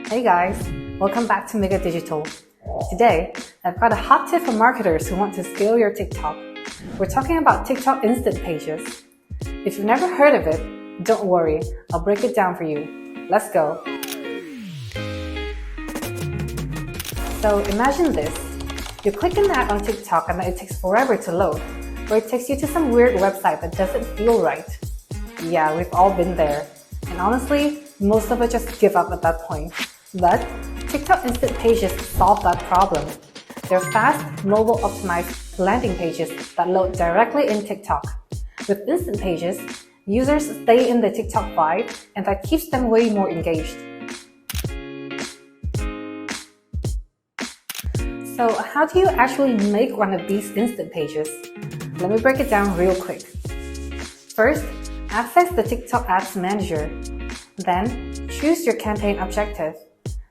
Hey guys, welcome back to Mega Digital. Today, I've got a hot tip for marketers who want to scale your TikTok. We're talking about TikTok Instant Pages. If you've never heard of it, don't worry, I'll break it down for you. Let's go. So imagine this. You click an ad on TikTok and it takes forever to load, or it takes you to some weird website that doesn't feel right. Yeah, we've all been there. And honestly, most of us just give up at that point. But TikTok Instant Pages solve that problem. They're fast, mobile-optimized landing pages that load directly in TikTok. With Instant Pages, users stay in the TikTok vibe, and that keeps them way more engaged. So how do you actually make one of these Instant Pages? Let me break it down real quick. First, access the TikTok Ads Manager. Then, choose your campaign objective.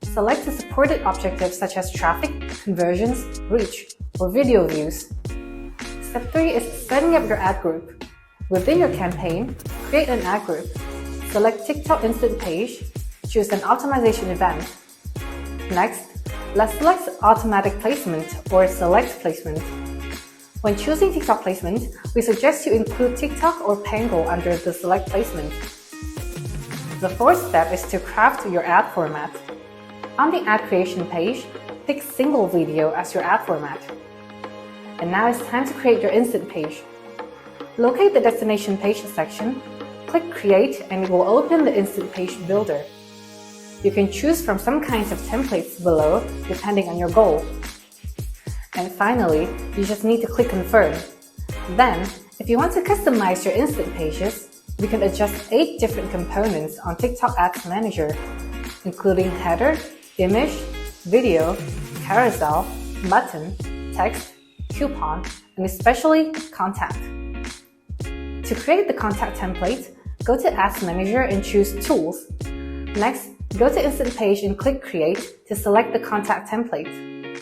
Select the supported objectives such as traffic, conversions, reach, or video views. Step 3 is setting up your ad group. Within your campaign, create an ad group. Select TikTok Instant Page, choose an optimization event. Next, let's select automatic placement or select placement. When choosing TikTok placement, we suggest you include TikTok or Pango under the select placement. The fourth step is to craft your ad format. On the ad creation page, pick single video as your ad format. And now it's time to create your instant page. Locate the destination page section, click create, and it will open the instant page builder. You can choose from some kinds of templates below depending on your goal. And finally, you just need to click confirm. Then, if you want to customize your instant pages, you can adjust 8 different components on TikTok Ads Manager, including header, image, video, carousel, button, text, coupon, and especially contact. To create the contact template, go to Ads Manager and choose Tools. Next, go to Instant Page and click Create to select the contact template.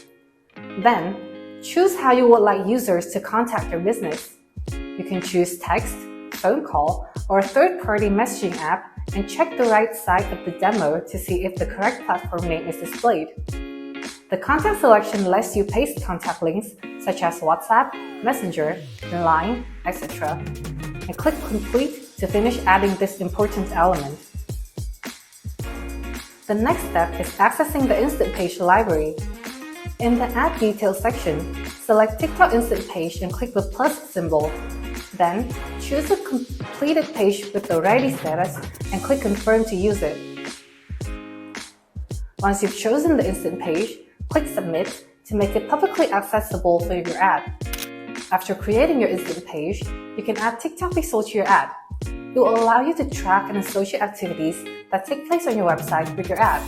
Then, choose how you would like users to contact your business. You can choose text, phone call, or a third-party messaging app and check the right side of the demo to see if the correct platform name is displayed. The contact selection lets you paste contact links such as WhatsApp, Messenger, Line, etc. and click Complete to finish adding this important element. The next step is accessing the Instant Page library. In the Add Details section, select TikTok Instant Page and click the plus symbol. Then, choose a completed page with the ready status and click Confirm to use it. Once you've chosen the instant page, click Submit to make it publicly accessible for your ad. After creating your instant page, you can add TikTok Pixel to your ad. It will allow you to track and associate activities that take place on your website with your ad.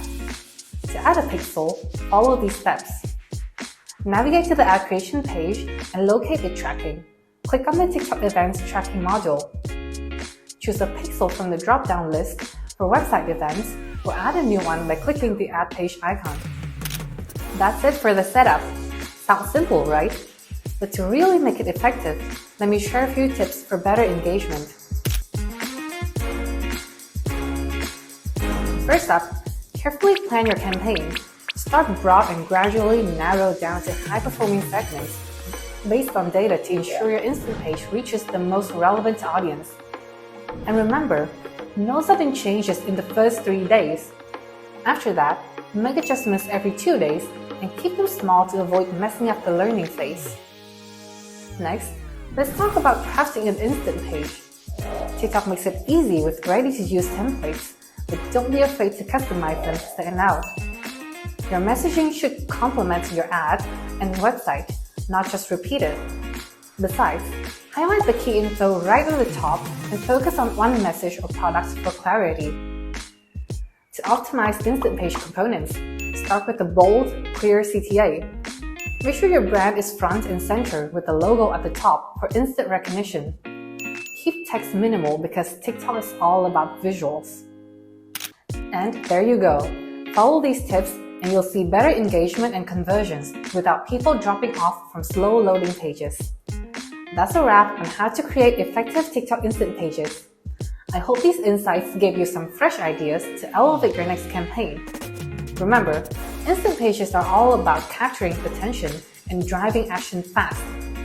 To add a pixel, follow these steps. Navigate to the ad creation page and locate the tracking. Click on the TikTok Events Tracking module. Choose a pixel from the drop-down list for website events or add a new one by clicking the Add Page icon. That's it for the setup. Sounds simple, right? But to really make it effective, let me share a few tips for better engagement. First up, carefully plan your campaign. Start broad and gradually narrow down to high-performing segments based on data to ensure your instant page reaches the most relevant audience. And remember, no sudden changes in the first 3 days. After that, make adjustments every 2 days and keep them small to avoid messing up the learning phase. Next, let's talk about crafting an instant page. TikTok makes it easy with ready-to-use templates, but don't be afraid to customize them to stand out. Your messaging should complement your ad and website, not just repeat it. Besides, highlight the key info right on the top and focus on one message or product for clarity. To optimize instant page components, start with a bold, clear CTA. Make sure your brand is front and center with the logo at the top for instant recognition. Keep text minimal because TikTok is all about visuals. And there you go. Follow these tips and you'll see better engagement and conversions without people dropping off from slow loading pages. That's a wrap on how to create effective TikTok Instant Pages. I hope these insights gave you some fresh ideas to elevate your next campaign. Remember, instant pages are all about capturing attention and driving action fast.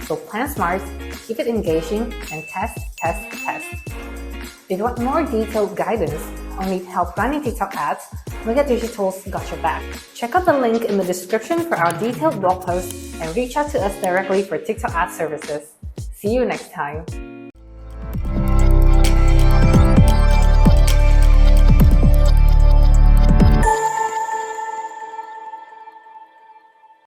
So plan smart, keep it engaging, and test. If you want more detailed guidance or need help running TikTok ads, Mega Digital's got your back. Check out the link in the description for our detailed blog post and reach out to us directly for TikTok ad services. See you next time.